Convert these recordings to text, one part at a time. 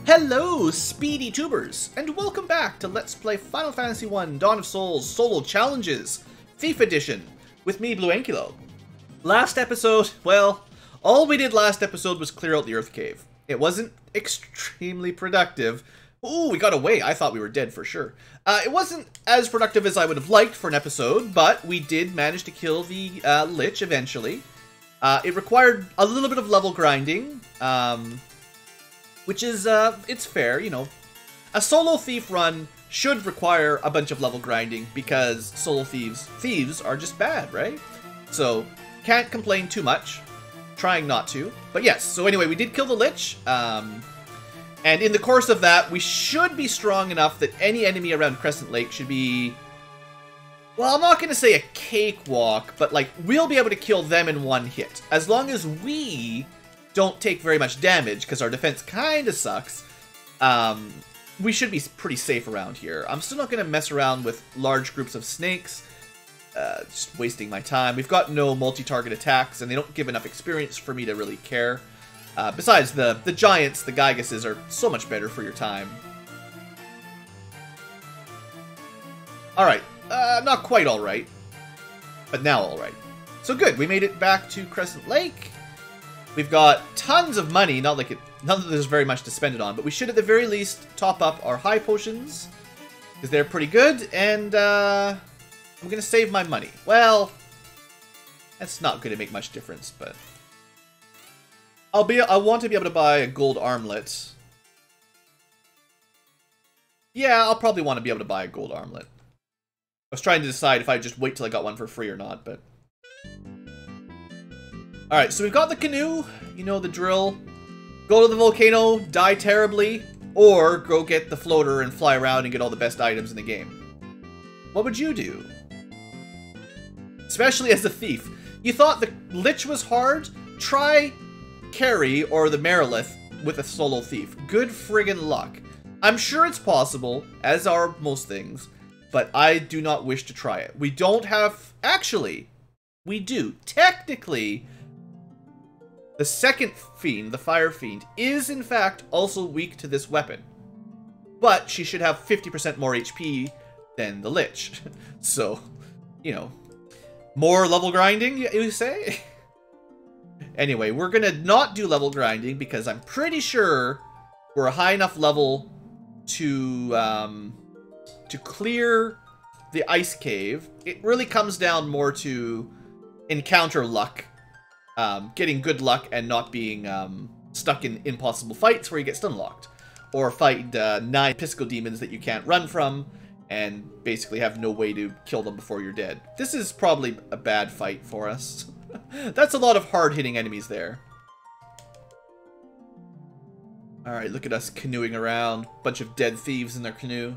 Hello, speedy tubers, and welcome back to Let's Play Final Fantasy 1 Dawn of Souls Solo Challenges, Thief Edition, with me, BlueAnkylo. Last episode, well, all we did last episode was clear out the Earth Cave. It wasn't extremely productive. Ooh, we got away. I thought we were dead for sure. It wasn't as productive as I would have liked for an episode, but we did manage to kill the Lich eventually. It required a little bit of level grinding, which is, it's fair, you know. A solo thief run should require a bunch of level grinding because solo thieves are just bad, right? So, can't complain too much. Trying not to. But yes, so anyway, we did kill the Lich. And in the course of that, we should be strong enough that any enemy around Crescent Lake should be... Well, I'm not going to say a cakewalk, but like, we'll be able to kill them in one hit. As long as we don't take very much damage, because our defense kind of sucks, we should be pretty safe around here. I'm still not going to mess around with large groups of snakes. Just wasting my time. We've got no multi-target attacks, and they don't give enough experience for me to really care. Besides, the giants, the Gygases, are so much better for your time. Alright. Not quite alright. But now alright. So good, we made it back to Crescent Lake. We've got tons of money, not that there's very much to spend it on, but we should at the very least top up our high potions, because they're pretty good, and I'm going to save my money. Well, that's not going to make much difference, but I want to be able to buy a gold armlet. Yeah, I'll probably want to be able to buy a gold armlet. I was trying to decide if I'd just wait till I got one for free or not, but... Alright, so we've got the canoe, you know the drill. Go to the volcano, die terribly, or go get the floater and fly around and get all the best items in the game. What would you do? Especially as a thief. You thought the Lich was hard? Try Carry or the Merilith with a solo thief. Good friggin' luck. I'm sure it's possible, as are most things, but I do not wish to try it. We don't have... Actually, we do. Technically... The second fiend, the Fire Fiend, is in fact also weak to this weapon. But she should have 50% more HP than the Lich. So, you know, more level grinding, you say? Anyway, we're gonna not do level grinding because I'm pretty sure we're a high enough level to clear the ice cave. It really comes down more to encounter luck. Getting good luck and not being stuck in impossible fights where you get stun locked. Or fight 9 Pisco demons that you can't run from and basically have no way to kill them before you're dead. This is probably a bad fight for us. That's a lot of hard-hitting enemies there. Alright, look at us canoeing around. Bunch of dead thieves in their canoe.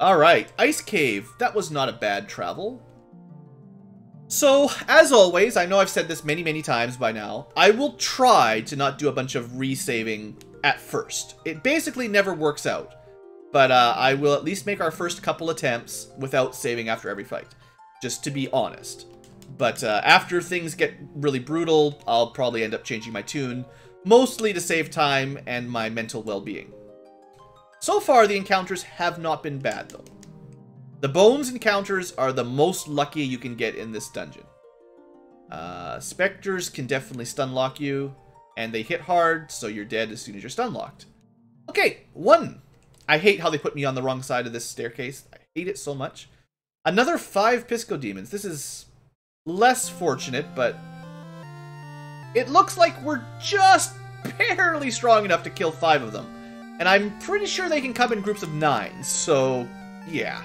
Alright, Ice Cave. That was not a bad travel. So, as always, I know I've said this many times by now, I will try to not do a bunch of resaving at first. It basically never works out, but I will at least make our first couple attempts without saving after every fight, just to be honest. But after things get really brutal, I'll probably end up changing my tune, mostly to save time and my mental well-being. So far, the encounters have not been bad, though. The bones encounters are the most lucky you can get in this dungeon. Specters can definitely stun lock you, and they hit hard, so you're dead as soon as you're stun locked. Okay, 1. I hate how they put me on the wrong side of this staircase. I hate it so much. Another 5 Pisco demons. This is less fortunate, but it looks like we're just barely strong enough to kill 5 of them. And I'm pretty sure they can come in groups of 9, so yeah.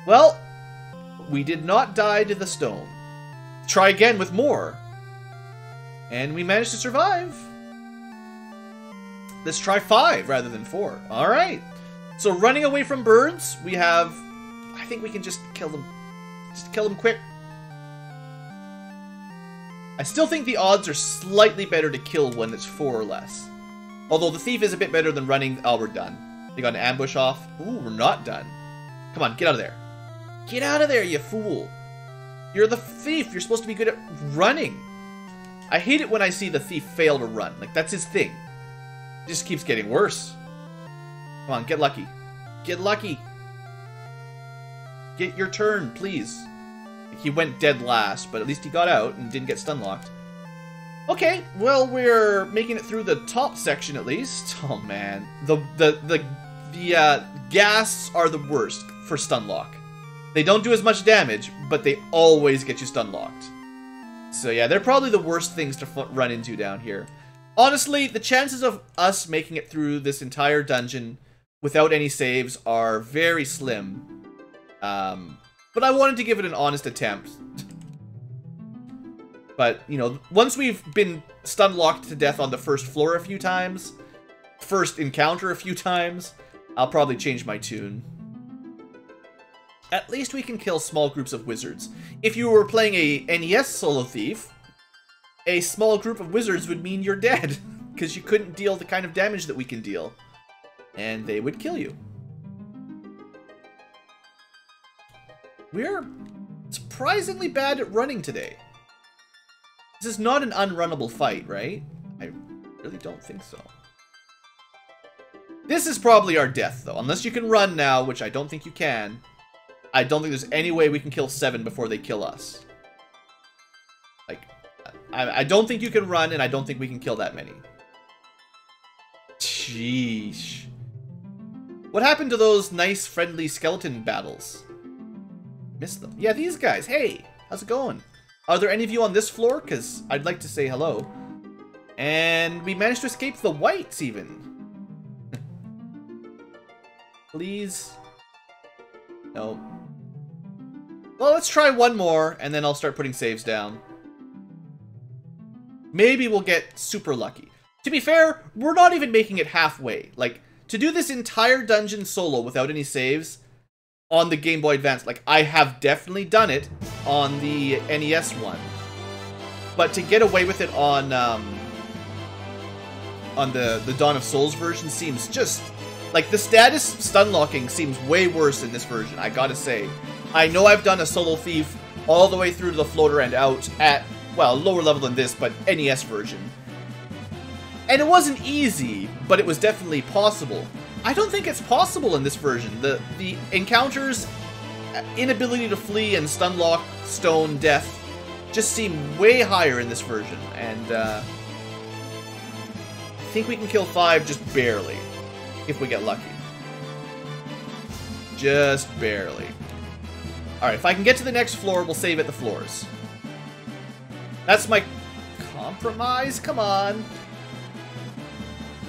Well, we did not die to the stone. Try again with more. And we managed to survive. Let's try 5 rather than 4. Alright. So running away from birds, we have... I think we can just kill them. Just kill them quick. I still think the odds are slightly better to kill when it's 4 or less. Although the thief is a bit better than running... Oh, we're done. They got an ambush off. Ooh, we're not done. Come on, get out of there. Get out of there, you fool. You're the thief. You're supposed to be good at running. I hate it when I see the thief fail to run. Like, that's his thing. It just keeps getting worse. Come on, get lucky. Get lucky. Get your turn, please. He went dead last, but at least he got out and didn't get stun locked. Okay, well, we're making it through the top section at least. Oh man, the ghasts are the worst for stun lock. They don't do as much damage, but they always get you stun locked. So yeah, they're probably the worst things to run into down here. Honestly, the chances of us making it through this entire dungeon without any saves are very slim. But I wanted to give it an honest attempt. But, you know, once we've been stun locked to death on the first floor a few times, first encounter a few times, I'll probably change my tune. At least we can kill small groups of wizards. If you were playing a NES solo thief, a small group of wizards would mean you're dead, because you couldn't deal the kind of damage that we can deal. And they would kill you. We're surprisingly bad at running today. This is not an unrunnable fight, right? I really don't think so. This is probably our death, though. Unless you can run now, which I don't think you can. I don't think there's any way we can kill 7 before they kill us. Like, I don't think you can run, and I don't think we can kill that many. Sheesh. What happened to those nice, friendly skeleton battles? Missed them. Yeah, these guys. Hey, how's it going? Are there any of you on this floor? Because I'd like to say hello. And we managed to escape the whites, even. Please. No. Well, let's try one more, and then I'll start putting saves down. Maybe we'll get super lucky. To be fair, we're not even making it halfway. Like, to do this entire dungeon solo without any saves on the Game Boy Advance, like, I have definitely done it on the NES one. But to get away with it on the Dawn of Souls version seems just... Like, the status stun locking seems way worse in this version, I gotta say. I know I've done a solo thief all the way through to the floater and out at, well, lower level than this, but NES version. And it wasn't easy, but it was definitely possible. I don't think it's possible in this version. The encounters, inability to flee, and stun lock, stone, death just seem way higher in this version. And I think we can kill 5 just barely. If we get lucky. Just barely. Alright, if I can get to the next floor, we'll save at the floors. That's my compromise? Come on.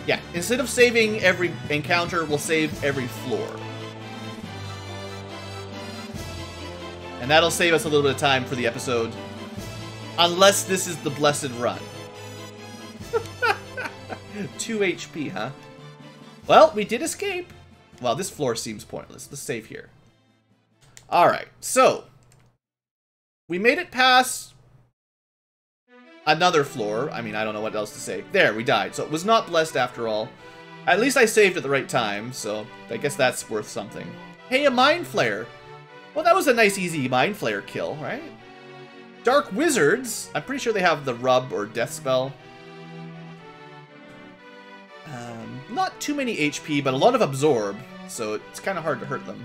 Yeah, instead of saving every encounter, we'll save every floor. And that'll save us a little bit of time for the episode. Unless this is the blessed run. 2 HP, huh? Well, we did escape. Well, this floor seems pointless. Let's save here. Alright, so. We made it past another floor. I mean, I don't know what else to say. There, we died. So it was not blessed after all. At least I saved at the right time, so I guess that's worth something. Hey, a Mind Flare. Well, that was a nice, easy Mind Flare kill, right? Dark Wizards. I'm pretty sure they have the Rub or Death Spell. Not too many HP, but a lot of Absorb, so it's kind of hard to hurt them.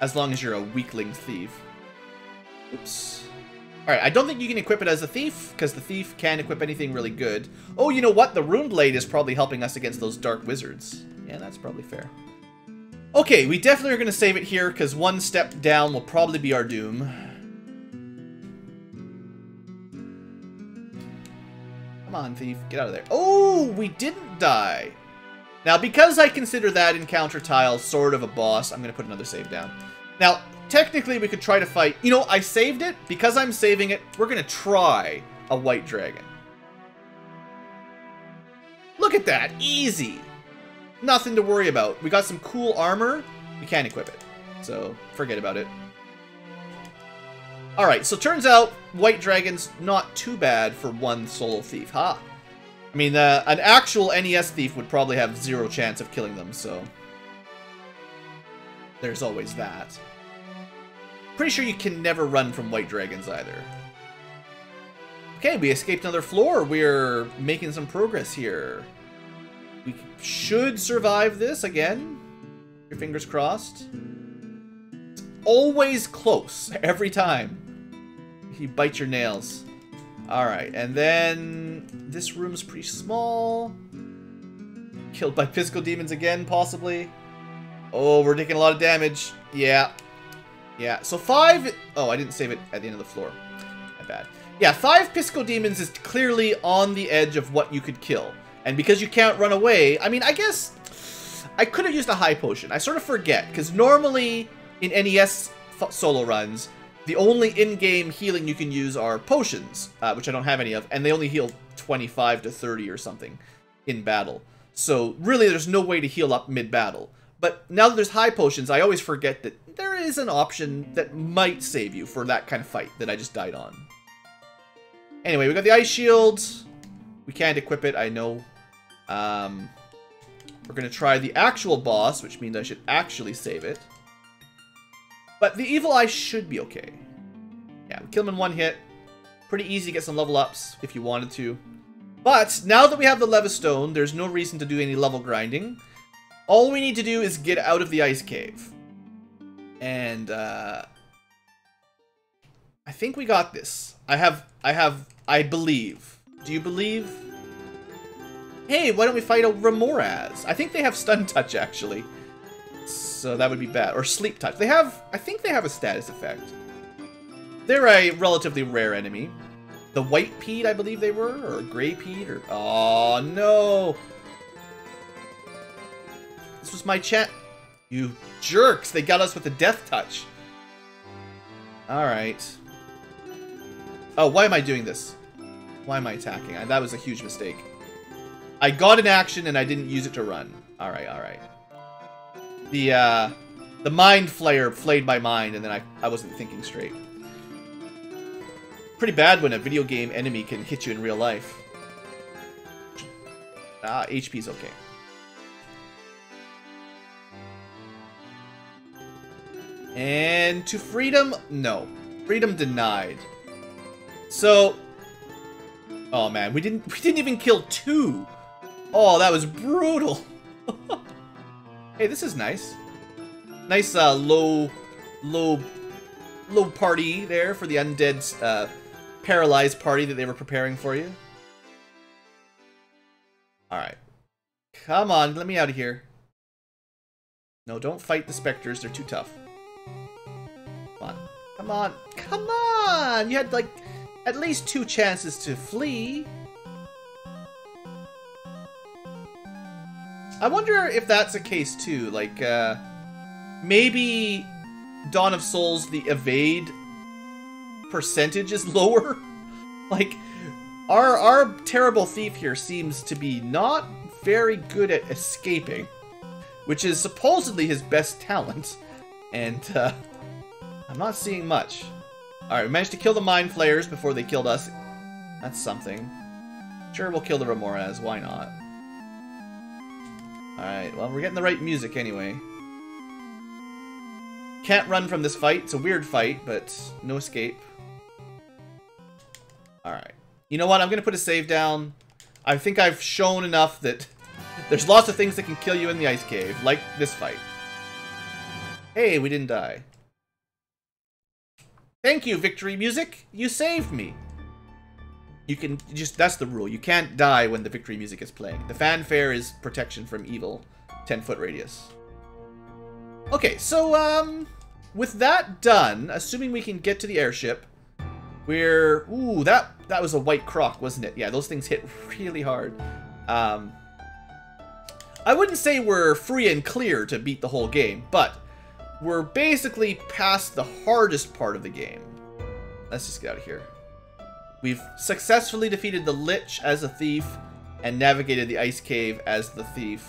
As long as you're a weakling thief. Oops. Alright, I don't think you can equip it as a thief, because the thief can equip anything really good. Oh, you know what? The Rune Blade is probably helping us against those Dark Wizards. Yeah, that's probably fair. Okay, we definitely are going to save it here, because one step down will probably be our doom. Come on, thief. Get out of there. Oh, we didn't die. Now, because I consider that encounter tile sort of a boss, I'm going to put another save down. Now, technically, we could try to fight... You know, I saved it. Because I'm saving it, we're going to try a white dragon. Look at that. Easy. Nothing to worry about. We got some cool armor. We can't equip it. So, forget about it. Alright, so turns out white dragon's not too bad for one solo thief. Ha! I mean, an actual NES thief would probably have 0 chance of killing them, so... There's always that. Pretty sure you can never run from white dragons either. Okay, we escaped another floor. We're making some progress here. We should survive this again. Your fingers crossed. It's always close every time. You bite your nails. Alright, and then this room's pretty small. Killed by physical demons again, possibly. Oh, we're taking a lot of damage. Yeah. Yeah, so 5... Oh, I didn't save it at the end of the floor. My bad. Yeah, 5 Pisco Demons is clearly on the edge of what you could kill. And because you can't run away, I mean, I guess I could have used a high potion. I sort of forget, because normally in NES solo runs, the only in-game healing you can use are potions, which I don't have any of, and they only heal 25 to 30 or something in battle. So really, there's no way to heal up mid-battle. But now that there's high potions, I always forget that there is an option that might save you for that kind of fight that I just died on. Anyway, we got the ice shield. We can't equip it, I know. We're going to try the actual boss, which means I should actually save it. But the evil eye should be okay. Yeah, we kill him in one hit. Pretty easy to get some level ups if you wanted to. But now that we have the Levistone, there's no reason to do any level grinding. All we need to do is get out of the ice cave. And I think we got this. I believe. Do you believe? Hey, why don't we fight a Remoraz? I think they have stun touch, actually. So that would be bad. Or sleep touch. I think they have a status effect. They're a relatively rare enemy. The white Pede, I believe they were, or gray Pede, or... Oh, no! This was my chat. You jerks! They got us with the death touch. Alright. Oh, why am I doing this? Why am I attacking? That was a huge mistake. I got an action and I didn't use it to run. Alright, alright. The mind flayer flayed my mind and then I wasn't thinking straight. Pretty bad when a video game enemy can hit you in real life. HP's okay. And to freedom? No. Freedom denied. So... Oh man, we didn't even kill 2. Oh, that was brutal. Hey, this is nice. Nice low party there for the undead paralyzed party that they were preparing for you. Alright. Come on, let me out of here. No, don't fight the specters, they're too tough. Come on. Come on. Come on! You had, like, at least 2 chances to flee. I wonder if that's a case, too. Like, maybe Dawn of Souls, the evade percentage is lower? Like, our terrible thief here seems to be not very good at escaping, which is supposedly his best talent. And, I'm not seeing much. Alright, we managed to kill the Mind Flayers before they killed us. That's something. Sure, we'll kill the Remoraz. Why not? Alright, well, we're getting the right music anyway. Can't run from this fight. It's a weird fight, but no escape. Alright. You know what? I'm going to put a save down. I think I've shown enough that there's lots of things that can kill you in the ice cave, like this fight. Hey, we didn't die. Thank you, victory music. You saved me. You can just, that's the rule. You can't die when the victory music is playing. The fanfare is protection from evil. 10-foot radius. Okay, so, with that done, assuming we can get to the airship, we're... Ooh, that was a white croc, wasn't it? Yeah, those things hit really hard. I wouldn't say we're free and clear to beat the whole game, but we're basically past the hardest part of the game. Let's just get out of here. We've successfully defeated the Lich as a thief and navigated the ice cave as the thief.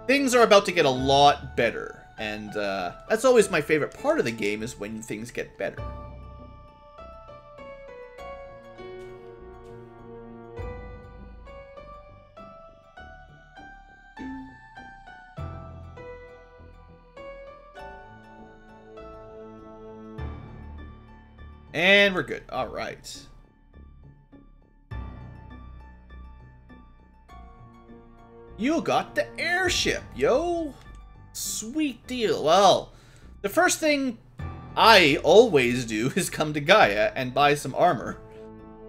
Things are about to get a lot better, and that's always my favorite part of the game, is when things get better. And we're good. All right. You got the airship, yo! Sweet deal. Well, the first thing I always do is come to Gaia and buy some armor.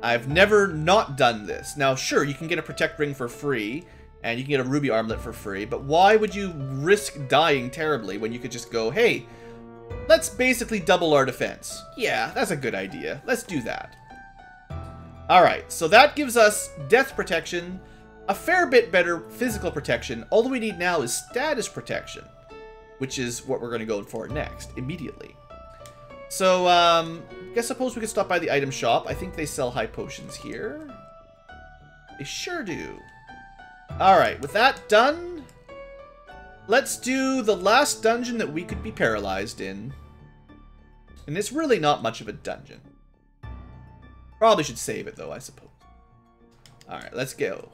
I've never not done this. Now, sure, you can get a Protect Ring for free, and you can get a Ruby Armlet for free, but why would you risk dying terribly when you could just go, hey, let's basically double our defense? Yeah, that's a good idea. Let's do that. Alright, so that gives us death protection, a fair bit better physical protection. All we need now is status protection, which is what we're going to go for next, immediately. So, I suppose we could stop by the item shop. I think they sell high potions here. They sure do. Alright, with that done, let's do the last dungeon that we could be paralyzed in. And it's really not much of a dungeon. Probably should save it, though, I suppose. Alright, let's go.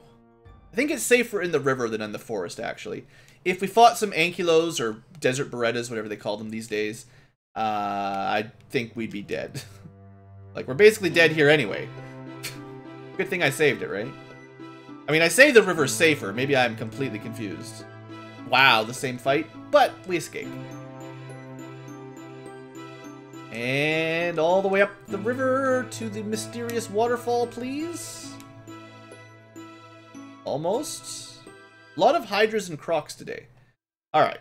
I think it's safer in the river than in the forest, actually. If we fought some Ankylos, or Desert Berettas, whatever they call them these days, I think we'd be dead. Like, we're basically dead here anyway. Good thing I saved it, right? I mean, I say the river's safer. Maybe I'm completely confused. Wow, the same fight, but we escaped. And all the way up the river to the mysterious waterfall, please. Almost. A lot of Hydras and Crocs today. Alright.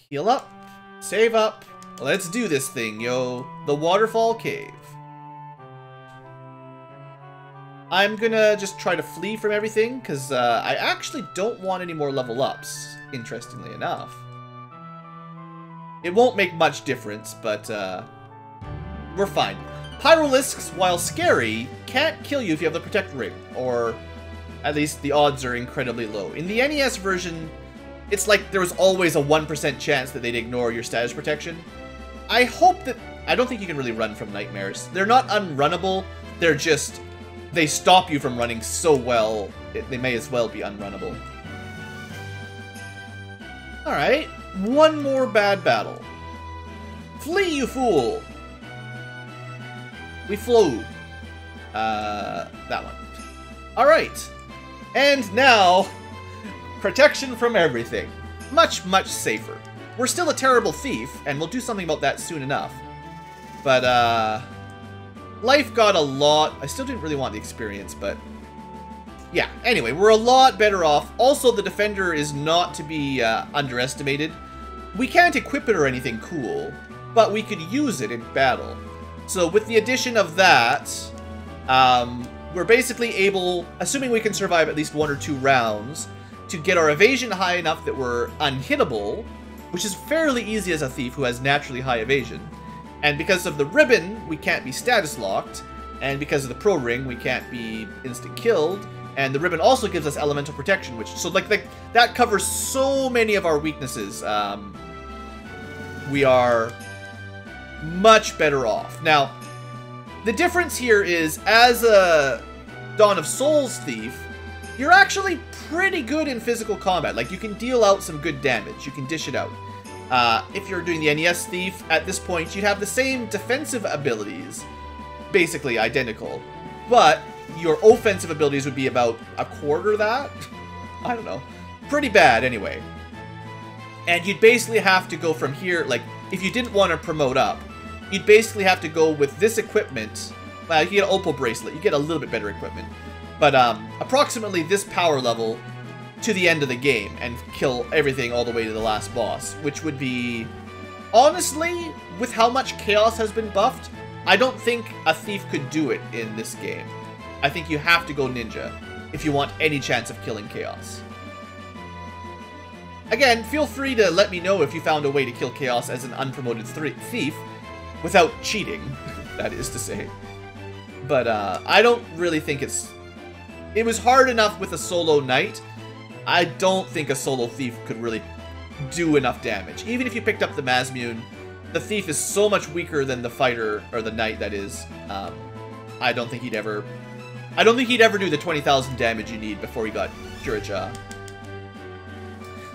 Heal up. Save up. Let's do this thing, yo. The Waterfall Cave. I'm gonna just try to flee from everything, because I actually don't want any more level ups, interestingly enough. It won't make much difference, but we're fine. Pyrolisks, while scary, can't kill you if you have the Protect Ring, or at least the odds are incredibly low. In the NES version, it's like there was always a 1% chance that they'd ignore your status protection. I hope that... I don't think you can really run from nightmares. They're not unrunnable, they're just... they stop you from running so well, they may as well be unrunnable. Alright, one more bad battle. Flee, you fool! We flew. That one. Alright. And now, protection from everything. Much, much safer. We're still a terrible thief, and we'll do something about that soon enough. But, life got a lot... I still didn't really want the experience, but... yeah, anyway, we're a lot better off. Also, the Defender is not to be underestimated. We can't equip it or anything cool, but we could use it in battle. So with the addition of that, we're basically able, assuming we can survive at least 1 or 2 rounds, to get our evasion high enough that we're unhittable, which is fairly easy as a thief who has naturally high evasion. And because of the ribbon, we can't be status locked, and because of the pro ring, we can't be instant killed. And the ribbon also gives us elemental protection, which so like that covers so many of our weaknesses. We are much better off. Now, the difference here is, as a Dawn of Souls thief, you're actually pretty good in physical combat. Like, you can deal out some good damage. You can dish it out. If you're doing the NES Thief, at this point, you'd have the same defensive abilities, basically identical, but your offensive abilities would be about a quarter that? I don't know. Pretty bad, anyway. And you'd basically have to go from here, like, if you didn't want to promote up, you'd basically have to go with this equipment. Well, you get an Opal Bracelet, you get a little bit better equipment, but approximately this power level to the end of the game and kill everything all the way to the last boss, which would be, honestly, with how much Chaos has been buffed, I don't think a thief could do it in this game. I think you have to go ninja if you want any chance of killing Chaos. Again, feel free to let me know if you found a way to kill Chaos as an unpromoted thief without cheating, that is to say. But I don't really think it was hard enough with a solo knight. I don't think a solo thief could really do enough damage. Even if you picked up the Mazmune, the thief is so much weaker than the fighter, or the knight that is. I don't think he'd ever do the 20,000 damage you need before he got Kiraja.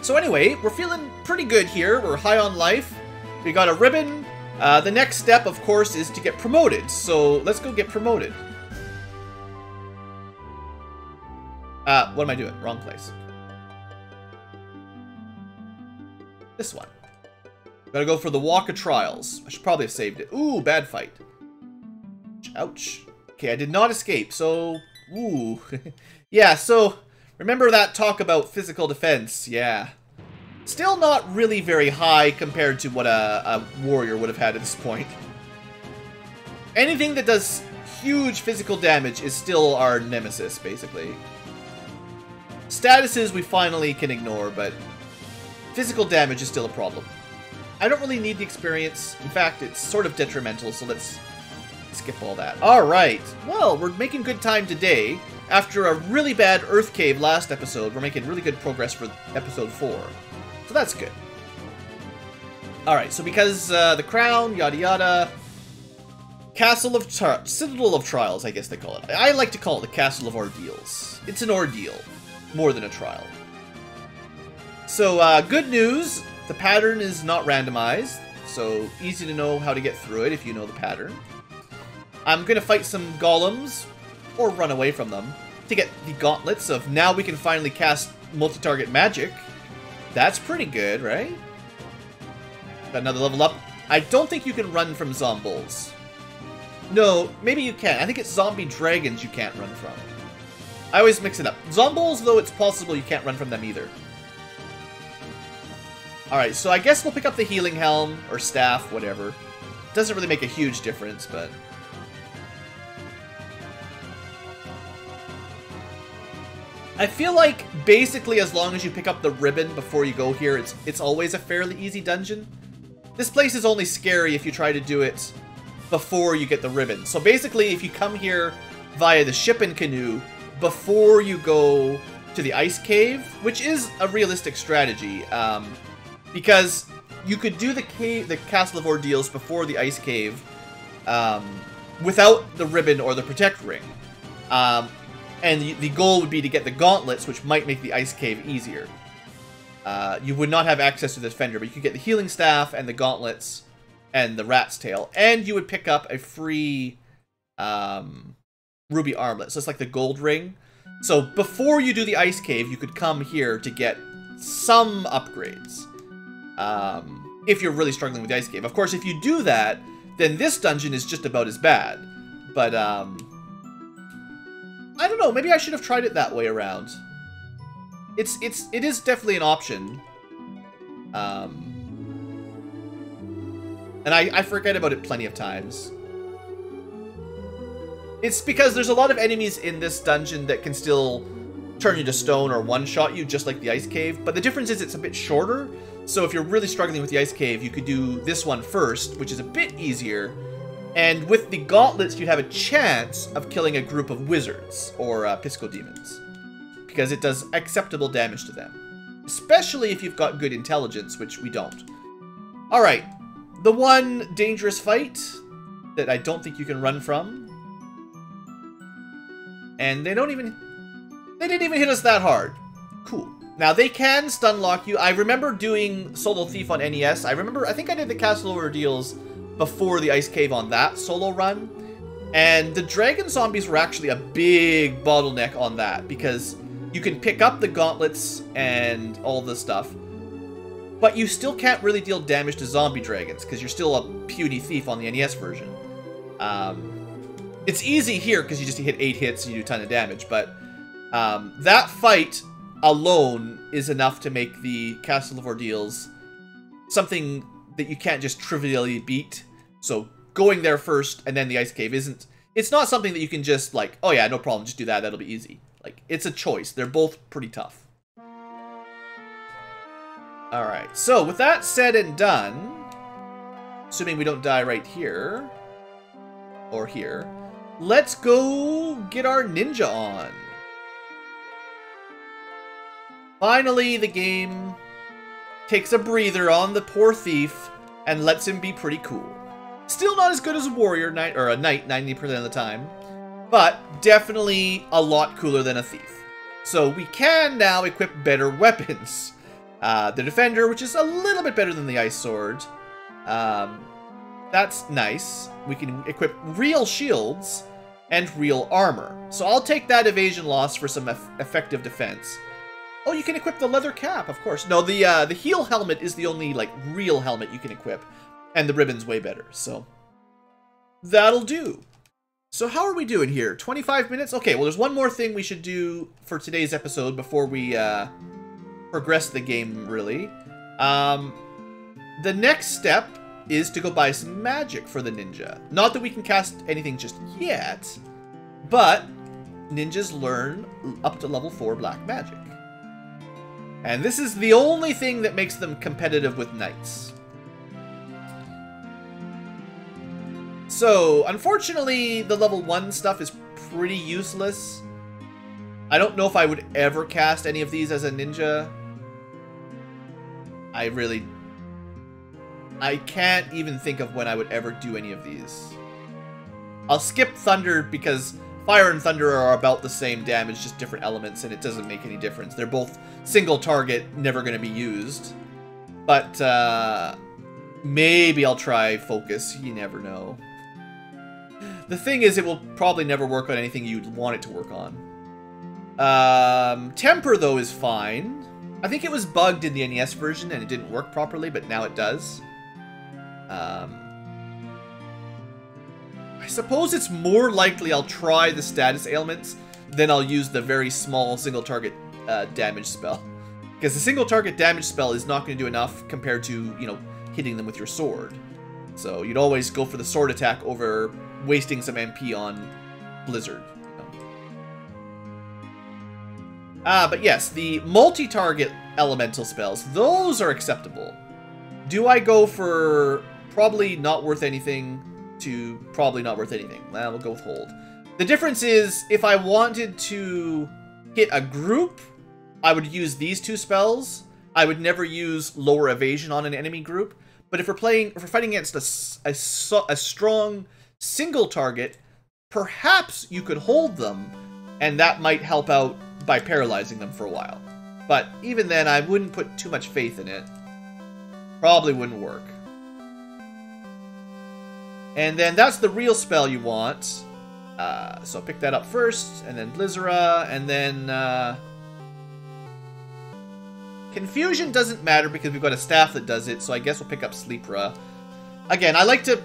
So anyway, we're feeling pretty good here. We're high on life. We got a ribbon. The next step, of course, is to get promoted. So let's go get promoted. What am I doing? Wrong place. This one. Gotta go for the Walk of Trials. I should probably have saved it. Ooh, bad fight. Ouch. Okay, I did not escape, so... Ooh. Yeah, so... Remember that talk about physical defense? Yeah. Still not really very high compared to what a warrior would have had at this point. Anything that does huge physical damage is still our nemesis, basically. Statuses we finally can ignore, but physical damage is still a problem. I don't really need the experience. In fact, it's sort of detrimental, so let's skip all that. Alright, well, we're making good time today. After a really bad Earth Cave last episode, we're making really good progress for episode 4. So that's good. Alright, so because the crown, yada yada... Citadel of Trials, I guess they call it. I like to call it the Castle of Ordeals. It's an ordeal, more than a trial. So, good news, the pattern is not randomized, so easy to know how to get through it if you know the pattern. I'm gonna fight some golems, or run away from them, to get the gauntlets of now we can finally cast multi-target magic. That's pretty good, right? Got another level up. I don't think you can run from zombies. No, maybe you can. I think it's zombie dragons you can't run from. I always mix it up. Zombies, though, it's possible you can't run from them either. Alright, so I guess we'll pick up the healing helm, or staff, whatever. Doesn't really make a huge difference, but... I feel like, basically, as long as you pick up the ribbon before you go here, it's always a fairly easy dungeon. This place is only scary if you try to do it before you get the ribbon. So basically, if you come here via the shipping canoe before you go to the ice cave, which is a realistic strategy, because you could do the Castle of Ordeals before the ice cave without the ribbon or the protect ring. And the goal would be to get the gauntlets, which might make the ice cave easier. You would not have access to the defender, but you could get the healing staff and the gauntlets and the rat's tail, and you would pick up a free ruby armlet. So it's like the gold ring. So before you do the ice cave, you could come here to get some upgrades. If you're really struggling with the ice cave. Of course, if you do that, then this dungeon is just about as bad. But, I don't know, maybe I should have tried it that way around. It is definitely an option. And I forget about it plenty of times. It's because there's a lot of enemies in this dungeon that can still turn you to stone or one-shot you, just like the ice cave. But the difference is it's a bit shorter. So if you're really struggling with the ice cave, you could do this one first, which is a bit easier. And with the gauntlets, you'd have a chance of killing a group of wizards or pisco demons, because it does acceptable damage to them. Especially if you've got good intelligence, which we don't. Alright, the one dangerous fight that I don't think you can run from. And they didn't even hit us that hard. Cool. Now, they can stun lock you. I remember doing Solo Thief on NES. I think I did the Castle Ordeals before the Ice Cave on that solo run. And the dragon zombies were actually a big bottleneck on that, because you can pick up the gauntlets and all this stuff, but you still can't really deal damage to zombie dragons, because you're still a puny thief on the NES version. It's easy here, because you just hit 8 hits and you do a ton of damage, but that fight alone is enough to make the Castle of Ordeals something that you can't just trivially beat. So going there first and then the ice cave it's not something that you can just like, oh yeah, no problem, just do that, that'll be easy. Like, it's a choice. They're both pretty tough. Alright, so with that said and done, assuming we don't die right here, or here, let's go get our ninja on. Finally, the game takes a breather on the poor thief and lets him be pretty cool. Still not as good as a warrior knight, or a knight 90% of the time, but definitely a lot cooler than a thief. So we can now equip better weapons. The defender, which is a little bit better than the ice sword. That's nice. We can equip real shields and real armor. So I'll take that evasion loss for some effective defense. Oh, you can equip the leather cap, of course. No, the heel helmet is the only, like, real helmet you can equip. And the ribbon's way better, so... That'll do. So how are we doing here? 25 minutes? Okay, well, there's one more thing we should do for today's episode before we, progress the game, really. The next step is to go buy some magic for the ninja. Not that we can cast anything just yet, but ninjas learn up to level 4 black magic. And this is the only thing that makes them competitive with knights. So, unfortunately, the level 1 stuff is pretty useless. I don't know if I would ever cast any of these as a ninja. I can't even think of when I would ever do any of these. I'll skip Thunder because Fire and Thunder are about the same damage, just different elements, and it doesn't make any difference. They're both single target, never going to be used. But, maybe I'll try Focus. You never know. The thing is, it will probably never work on anything you'd want it to work on. Temper, though, is fine. I think it was bugged in the NES version, and it didn't work properly, but now it does. I suppose it's more likely I'll try the status ailments than I'll use the very small single target damage spell. Because the single target damage spell is not going to do enough compared to, you know, hitting them with your sword. So you'd always go for the sword attack over wasting some MP on Blizzard. You know? But yes, the multi-target elemental spells, those are acceptable. Do I go for probably not worth anything to probably not worth anything? Well, we'll go with hold. The difference is, if I wanted to hit a group, I would use these two spells. I would never use lower evasion on an enemy group. But if we're fighting against a strong single target, perhaps you could hold them, and that might help out by paralyzing them for a while. But even then, I wouldn't put too much faith in it. Probably wouldn't work. And then that's the real spell you want. So pick that up first, and then Blizzara, and then... Confusion doesn't matter because we've got a staff that does it, so I guess we'll pick up Sleepra. Again, I like to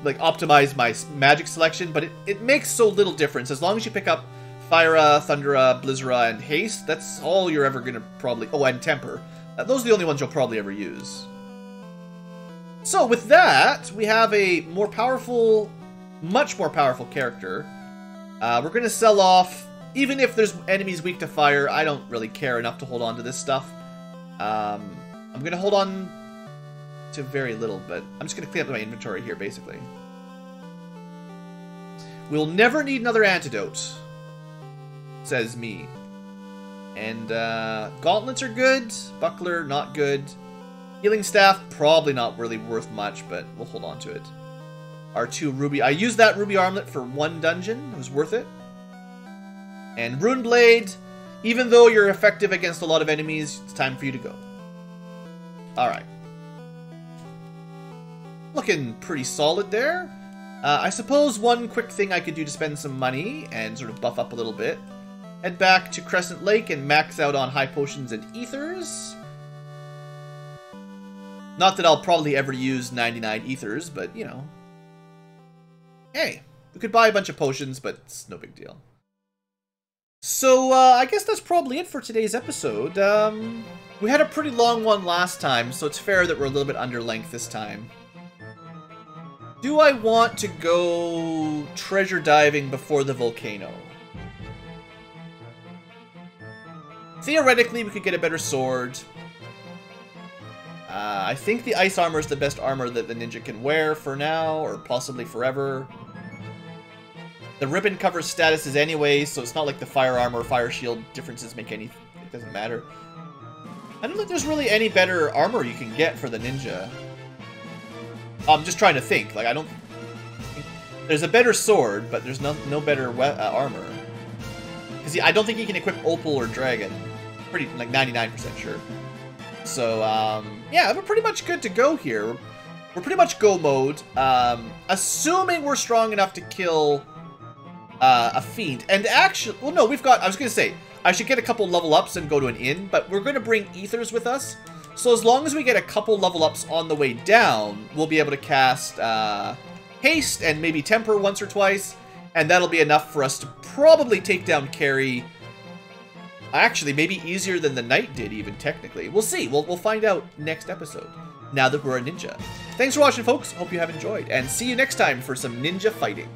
optimize my magic selection, but it makes so little difference. As long as you pick up Thyra, Thundera, Blizzara, and Haste, that's all you're ever going to probably... Oh, and Temper. Those are the only ones you'll probably ever use. So, with that, we have a more powerful, much more powerful character. We're going to sell off... Even if there's enemies weak to fire, I don't really care enough to hold on to this stuff. I'm going to hold on to very little, but I'm just going to clean up my inventory here, basically. We'll never need another antidote, says me. And gauntlets are good. Buckler, not good. Healing staff, probably not really worth much, but we'll hold on to it. Our 2 ruby. I used that ruby armlet for 1 dungeon. It was worth it. And Rune Blade, even though you're effective against a lot of enemies, it's time for you to go. Alright. Looking pretty solid there. I suppose one quick thing I could do to spend some money and sort of buff up a little bit. Head back to Crescent Lake and max out on high potions and ethers. Not that I'll probably ever use 99 ethers, but, you know. Hey, we could buy a bunch of potions, but it's no big deal. So, I guess that's probably it for today's episode. We had a pretty long one last time, so it's fair that we're a little bit under length this time. Do I want to go treasure diving before the volcano? Theoretically, we could get a better sword. I think the ice armor is the best armor that the ninja can wear for now, or possibly forever. The ribbon covers statuses anyway, so it's not like the fire armor or fire shield differences make any... It doesn't matter. I don't think there's really any better armor you can get for the ninja. I'm just trying to think. Like, I don't... There's a better sword, but there's no better armor. Because I don't think you can equip Opal or Dragon. Pretty, like, 99% sure. So, yeah, we're pretty much good to go here. We're pretty much go mode. Assuming we're strong enough to kill a fiend. And actually, well, no, we've got, I was going to say, I should get a couple level ups and go to an inn, but we're going to bring ethers with us. So as long as we get a couple level ups on the way down, we'll be able to cast haste and maybe temper once or twice. And that'll be enough for us to probably take down Carrie. Actually, maybe easier than the knight did, even, technically. We'll see. We'll find out next episode, now that we're a ninja. Thanks for watching, folks. Hope you have enjoyed, and see you next time for some ninja fighting.